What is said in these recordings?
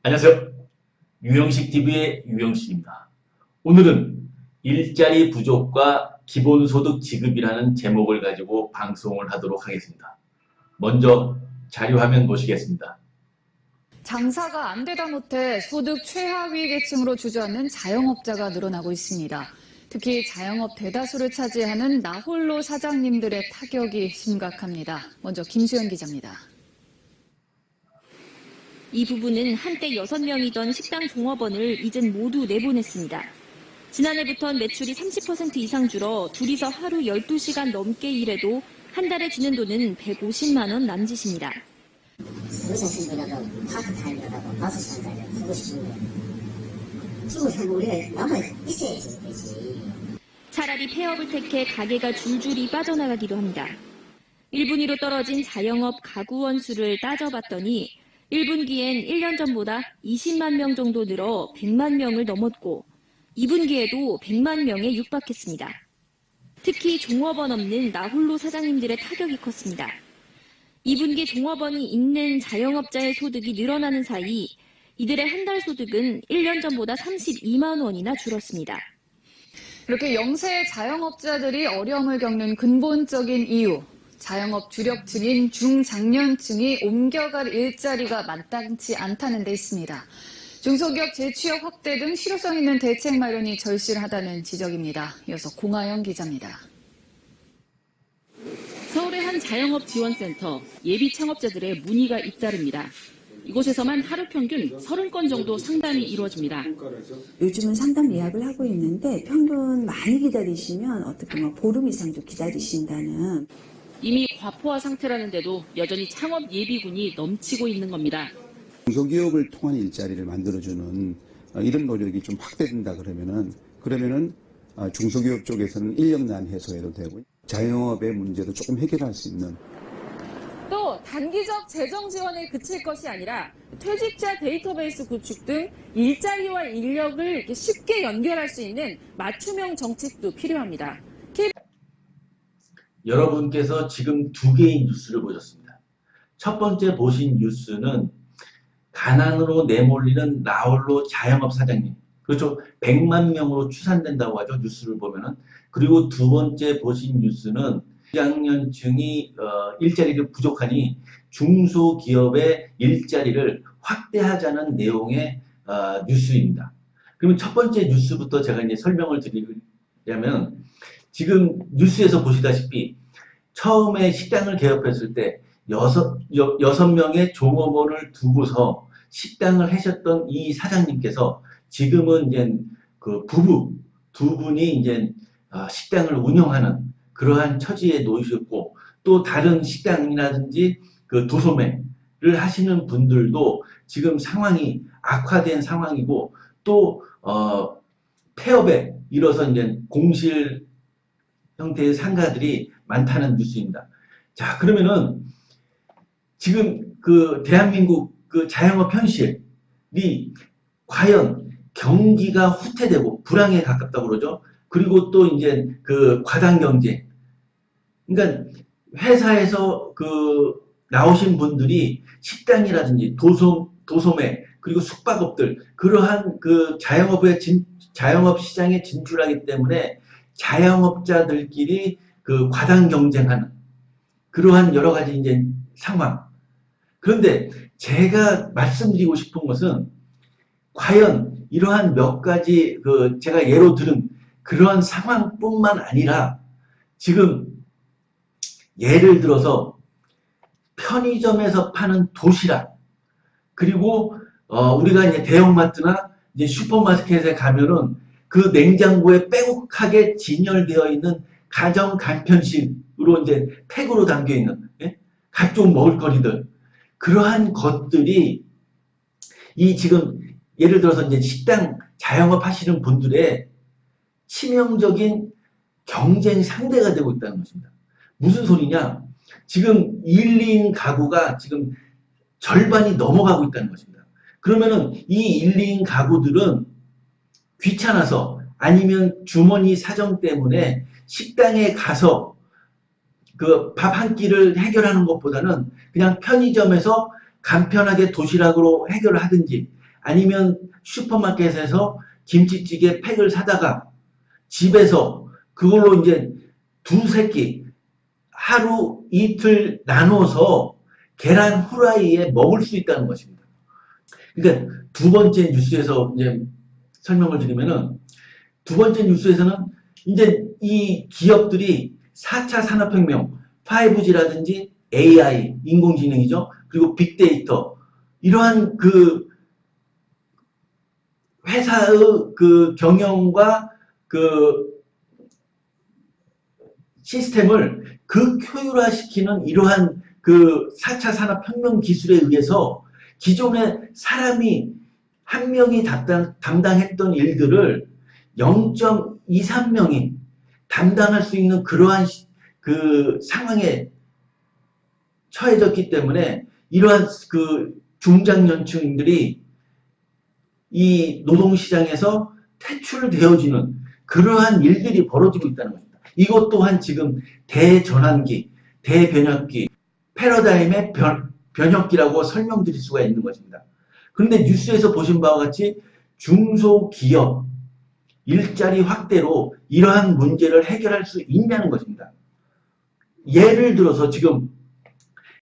안녕하세요. 유형식TV의 유형식입니다. 오늘은 일자리 부족과 기본소득 지급이라는 제목을 가지고 방송을 하도록 하겠습니다. 먼저 자료화면 보시겠습니다. 장사가 안 되다 못해 소득 최하위 계층으로 주저앉는 자영업자가 늘어나고 있습니다. 특히 자영업 대다수를 차지하는 나홀로 사장님들의 타격이 심각합니다. 먼저 김수현 기자입니다. 이 부부는 한때 6명이던 식당 종업원을 이젠 모두 내보냈습니다. 지난해부터는 매출이 30% 이상 줄어 둘이서 하루 12시간 넘게 일해도 한 달에 주는 돈은 150만 원 남짓입니다. 의사 신분이라도 파트타임이라도 5시간 달려 하고 싶은데 친구 살고 우리가 남아 있어야지 되지. 차라리 폐업을 택해 가게가 줄줄이 빠져나가기도 합니다. 1분위로 떨어진 자영업 가구원 수를 따져봤더니 1분기엔 1년 전보다 20만 명 정도 늘어 100만 명을 넘었고 2분기에도 100만 명에 육박했습니다. 특히 종업원 없는 나홀로 사장님들의 타격이 컸습니다. 2분기 종업원이 있는 자영업자의 소득이 늘어나는 사이 이들의 한 달 소득은 1년 전보다 32만 원이나 줄었습니다. 이렇게 영세 자영업자들이 어려움을 겪는 근본적인 이유, 자영업 주력층인 중장년층이 옮겨갈 일자리가 마땅치 않다는 데 있습니다. 중소기업 재취업 확대 등 실효성 있는 대책 마련이 절실하다는 지적입니다. 이어서 공하영 기자입니다. 서울의 한 자영업 지원센터 예비 창업자들의 문의가 잇따릅니다. 이곳에서만 하루 평균 30건 정도 상담이 이루어집니다. 요즘은 상담 예약을 하고 있는데 평균 많이 기다리시면 어떻게 보름 이상도 기다리신다는. 이미 과포화 상태라는데도 여전히 창업 예비군이 넘치고 있는 겁니다. 중소기업을 통한 일자리를 만들어주는 이런 노력이 좀 확대된다 그러면은 중소기업 쪽에서는 인력난 해소해도 되고 자영업의 문제도 조금 해결할 수 있는. 또 단기적 재정 지원에 그칠 것이 아니라 퇴직자 데이터베이스 구축 등 일자리와 인력을 이렇게 쉽게 연결할 수 있는 맞춤형 정책도 필요합니다. 여러분께서 지금 두 개의 뉴스를 보셨습니다. 첫 번째 보신 뉴스는 가난으로 내몰리는 나홀로 자영업 사장님. 그렇죠. 100만 명으로 추산된다고 하죠. 뉴스를 보면은. 그리고 두 번째 보신 뉴스는 중장년층이 일자리를 부족하니 중소기업의 일자리를 확대하자는 내용의 뉴스입니다. 그러면 첫 번째 뉴스부터 제가 이제 설명을 드리려면 지금 뉴스에서 보시다시피 처음에 식당을 개업했을 때 여섯 명의 종업원을 두고서 식당을 하셨던 이 사장님께서 지금은 이제 그 부부 두 분이 이제 식당을 운영하는 그러한 처지에 놓이셨고 또 다른 식당이라든지 그 도소매를 하시는 분들도 지금 상황이 악화된 상황이고 또 폐업에 이뤄서 이제 공실 형태의 상가들이 많다는 뉴스입니다. 자, 그러면은 지금 그 대한민국 그 자영업 현실이 과연 경기가 후퇴되고 불황에 가깝다고 그러죠. 그리고 또 이제 그 과당 경쟁. 그러니까 회사에서 그 나오신 분들이 식당이라든지 도소매 그리고 숙박업들 그러한 그 자영업 시장에 진출하기 때문에 자영업자들끼리 그 과당 경쟁하는 그러한 여러 가지 이제 상황. 그런데 제가 말씀드리고 싶은 것은 과연 이러한 몇 가지 그 제가 예로 들은 그러한 상황뿐만 아니라 지금 예를 들어서 편의점에서 파는 도시락 그리고 우리가 이제 대형마트나 이제 슈퍼마켓에 가면은 그 냉장고에 빼곡하게 진열되어 있는 가정 간편식으로 이제 팩으로 담겨 있는 각종 먹을거리들 그러한 것들이 이 지금 예를 들어서 이제 식당 자영업 하시는 분들의 치명적인 경쟁 상대가 되고 있다는 것입니다. 무슨 소리냐? 지금 1, 2인 가구가 지금 절반이 넘어가고 있다는 것입니다. 그러면은 이 1, 2인 가구들은 귀찮아서 아니면 주머니 사정 때문에 식당에 가서 그 밥 한 끼를 해결하는 것보다는 그냥 편의점에서 간편하게 도시락으로 해결을 하든지 아니면 슈퍼마켓에서 김치찌개 팩을 사다가 집에서 그걸로 이제 두세 끼 하루 이틀 나눠서 계란 후라이에 먹을 수 있다는 것입니다. 그러니까 두 번째 뉴스에서 이제 설명을 드리면은 두 번째 뉴스에서는 이제 이 기업들이 4차 산업혁명, 5G라든지 AI, 인공지능이죠. 그리고 빅데이터, 이러한 그 회사의 그 경영과 그 시스템을 극효율화시키는 이러한 그 4차 산업혁명 기술에 의해서 기존에 사람이 한 명이 담당했던 일들을 0.23명이 담당할 수 있는 그러한 그 상황에 처해졌기 때문에 이러한 그 중장년층들이 이 노동시장에서 퇴출되어지는 그러한 일들이 벌어지고 있다는 것입니다. 이것 또한 지금 대전환기, 대변혁기, 패러다임의 변혁기라고 설명드릴 수가 있는 것입니다. 그런데 뉴스에서 보신 바와 같이 중소기업 일자리 확대로 이러한 문제를 해결할 수 있냐는 것입니다. 예를 들어서 지금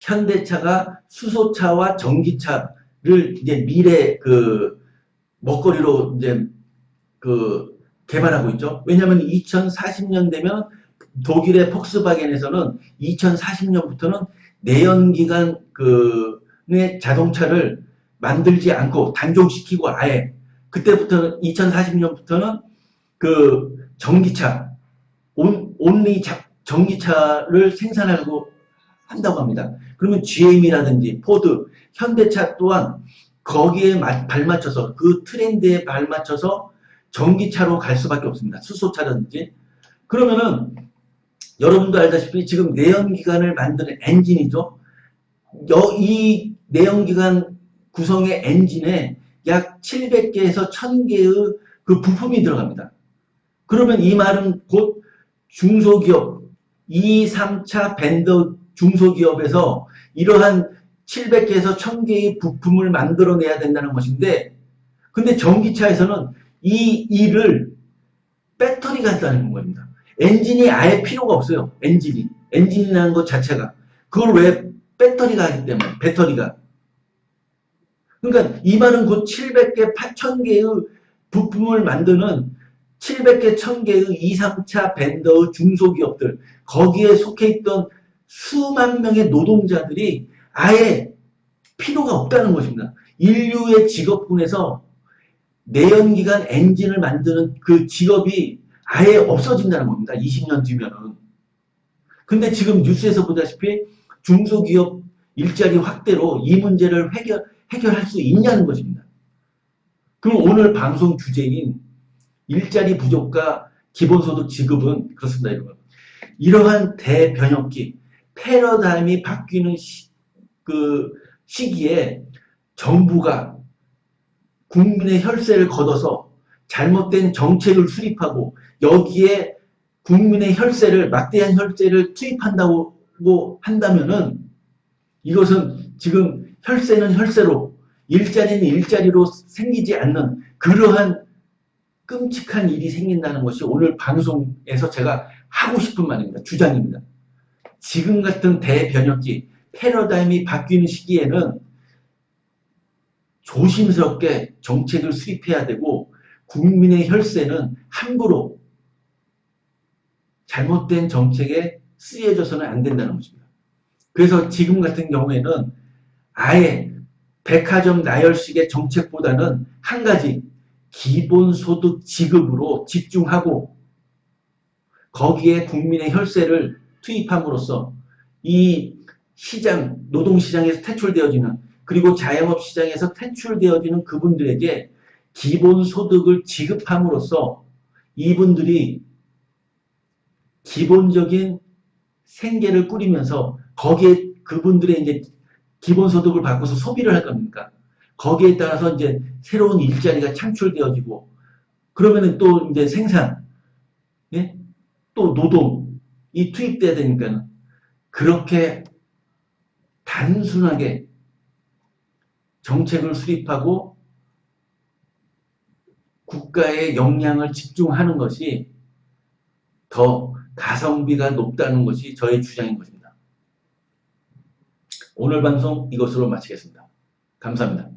현대차가 수소차와 전기차를 이제 미래 그 먹거리로 이제 그 개발하고 있죠. 왜냐하면 2040년 되면 독일의 폭스바겐에서는 2040년부터는 내연기관 의 자동차를 만들지 않고 단종시키고 아예 그때부터는 2040년부터는 그 전기차 온리 전기차를 생산하고 한다고 합니다. 그러면 GM이라든지 포드, 현대차 또한 거기에 발맞춰서 그 트렌드에 발맞춰서 전기차로 갈 수밖에 없습니다. 수소차라든지. 그러면은 여러분도 알다시피 지금 내연기관을 만드는 엔진이죠. 이 내연기관 구성의 엔진에 약 700개에서 1000개의 그 부품이 들어갑니다. 그러면 이 말은 곧 중소기업, 2, 3차 벤더 중소기업에서 이러한 700개에서 1000개의 부품을 만들어내야 된다는 것인데, 근데 전기차에서는 이 일을 배터리가 한다는 겁니다. 엔진이 아예 필요가 없어요. 엔진이라는 것 자체가. 그걸 왜 배터리가 하기 때문에, 배터리가. 그러니까 이 말은 곧 700개, 1000개의 부품을 만드는 700개, 1000개의 2, 3차 벤더의 중소기업들, 거기에 속해 있던 수만 명의 노동자들이 아예 필요가 없다는 것입니다. 인류의 직업군에서 내연기관 엔진을 만드는 그 직업이 아예 없어진다는 겁니다. 20년 뒤면은. 근데 지금 뉴스에서 보다시피 중소기업 일자리 확대로 이 문제를 해결할 수 있냐는 것입니다. 그럼 오늘 방송 주제인 일자리 부족과 기본소득 지급은 그렇습니다. 이러한 대변혁기, 패러다임이 바뀌는 그 시기에 정부가 국민의 혈세를 걷어서 잘못된 정책을 수립하고 여기에 국민의 혈세를, 막대한 혈세를 투입한다고 한다면은 이것은 지금 혈세는 혈세로, 일자리는 일자리로 생기지 않는 그러한 끔찍한 일이 생긴다는 것이 오늘 방송에서 제가 하고 싶은 말입니다. 주장입니다. 지금 같은 대변혁기, 패러다임이 바뀌는 시기에는 조심스럽게 정책을 수립해야 되고 국민의 혈세는 함부로 잘못된 정책에 쓰여져서는 안 된다는 것입니다. 그래서 지금 같은 경우에는 아예 백화점 나열식의 정책보다는 한 가지 기본소득 지급으로 집중하고 거기에 국민의 혈세를 투입함으로써 이 시장, 노동시장에서 퇴출되어지는 그리고 자영업시장에서 퇴출되어지는 그분들에게 기본소득을 지급함으로써 이분들이 기본적인 생계를 꾸리면서 거기에 그분들의 이제 기본소득을 받고서 소비를 할 겁니까? 거기에 따라서 이제 새로운 일자리가 창출되어지고 그러면은 또 이제 생산, 예? 또 노동이 투입돼야 되니까 그렇게 단순하게 정책을 수립하고 국가의 역량을 집중하는 것이 더 가성비가 높다는 것이 저의 주장인 것입니다. 오늘 방송 이것으로 마치겠습니다. 감사합니다.